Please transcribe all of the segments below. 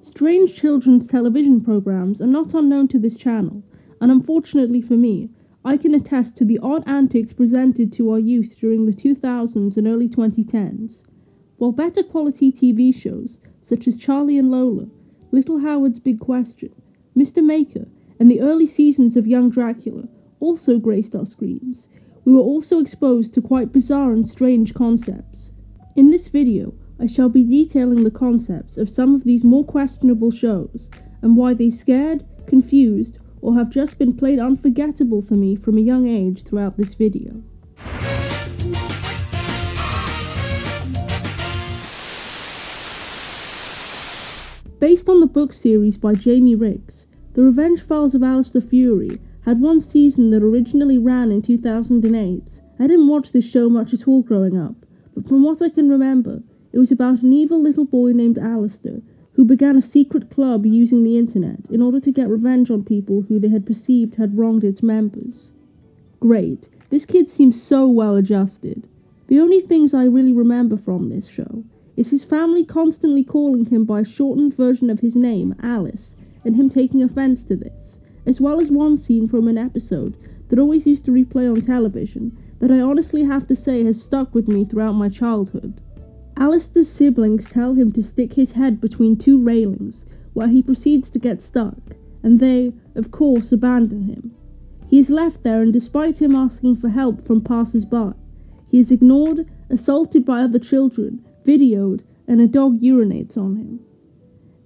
Strange children's television programs are not unknown to this channel, and unfortunately for me, I can attest to the odd antics presented to our youth during the 2000s and early 2010s. While better quality TV shows, such as Charlie and Lola, Little Howard's Big Question, Mr. Maker, and the early seasons of Young Dracula also graced our screens, we were also exposed to quite bizarre and strange concepts. In this video, I shall be detailing the concepts of some of these more questionable shows, and why they scared, confused, or have just been plain unforgettable for me from a young age throughout this video. Based on the book series by Jamie Rix, The Revenge Files of Alistair had one season that originally ran in 2008. I didn't watch this show much at all growing up, but from what I can remember, it was about an evil little boy named Alistair who began a secret club using the internet in order to get revenge on people who they had perceived had wronged its members. Great, this kid seems so well adjusted. The only things I really remember from this show is his family constantly calling him by a shortened version of his name, Alice, and him taking offense to this, as well as one scene from an episode that always used to replay on television that I honestly have to say has stuck with me throughout my childhood. Alistair's siblings tell him to stick his head between two railings, where he proceeds to get stuck, and they, of course, abandon him. He is left there, and despite him asking for help from passers-by, he is ignored, assaulted by other children, videoed, and a dog urinates on him.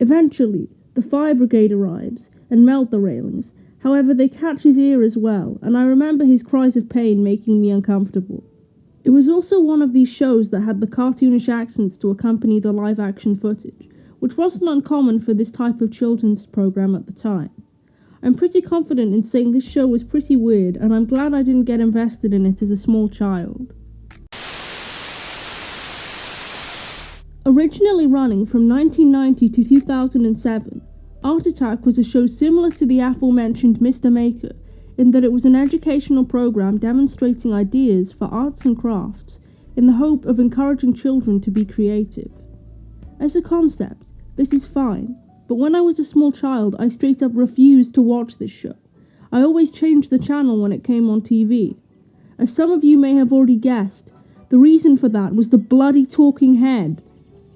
Eventually, the fire brigade arrives and melt the railings. However, they catch his ear as well, and I remember his cries of pain making me uncomfortable. It was also one of these shows that had the cartoonish accents to accompany the live-action footage, which wasn't uncommon for this type of children's program at the time. I'm pretty confident in saying this show was pretty weird, and I'm glad I didn't get invested in it as a small child. Originally running from 1990 to 2007, Art Attack was a show similar to the aforementioned Mr. Maker, in that it was an educational program demonstrating ideas for arts and crafts in the hope of encouraging children to be creative. As a concept, this is fine, but when I was a small child, I straight up refused to watch this show. I always changed the channel when it came on TV. As some of you may have already guessed, the reason for that was the bloody talking head.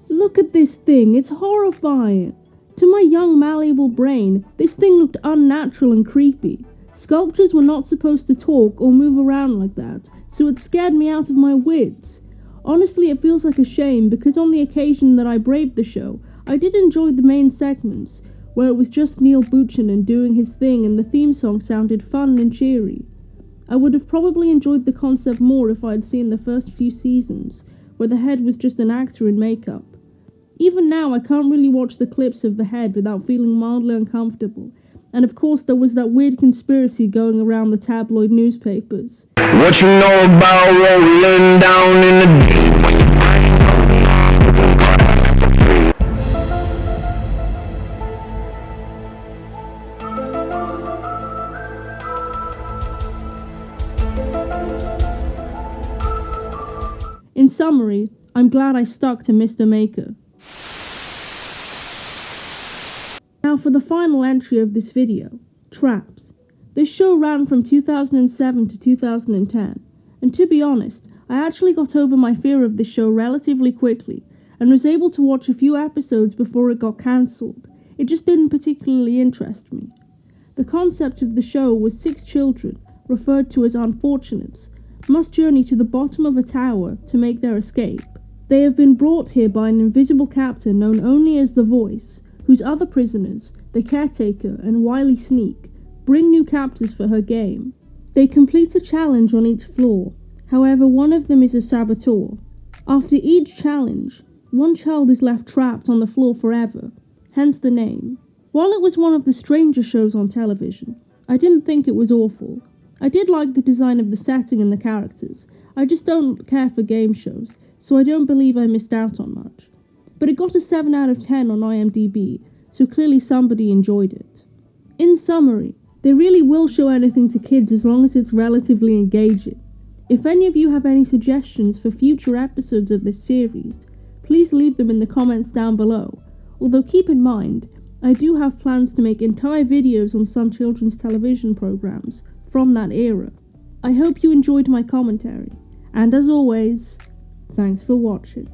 Look at this thing, it's horrifying! To my young malleable brain, this thing looked unnatural and creepy. Sculptures were not supposed to talk or move around like that, so it scared me out of my wits. Honestly, it feels like a shame, because on the occasion that I braved the show, I did enjoy the main segments, where it was just Neil Buchanan doing his thing and the theme song sounded fun and cheery. I would have probably enjoyed the concept more if I had seen the first few seasons, where the head was just an actor in makeup. Even now, I can't really watch the clips of the head without feeling mildly uncomfortable. And of course, there was that weird conspiracy going around the tabloid newspapers. What you know about rolling down in the deep when your brain goes numb with the grind for free? In summary, I'm glad I stuck to Mr. Maker. Now for the final entry of this video, Traps. This show ran from 2007 to 2010, and to be honest, I actually got over my fear of this show relatively quickly, and was able to watch a few episodes before it got cancelled. It just didn't particularly interest me. The concept of the show was 6 children, referred to as unfortunates, must journey to the bottom of a tower to make their escape. They have been brought here by an invisible captain known only as the Voice, whose other prisoners, the Caretaker and Wily Sneak, bring new captors for her game. They complete a challenge on each floor, however one of them is a saboteur. After each challenge, one child is left trapped on the floor forever, hence the name. While it was one of the stranger shows on television, I didn't think it was awful. I did like the design of the setting and the characters. I just don't care for game shows, so I don't believe I missed out on much. But it got a 7 out of 10 on IMDb, so clearly somebody enjoyed it. In summary, they really will show anything to kids as long as it's relatively engaging. If any of you have any suggestions for future episodes of this series, please leave them in the comments down below, although keep in mind, I do have plans to make entire videos on some children's television programs from that era. I hope you enjoyed my commentary, and as always, thanks for watching.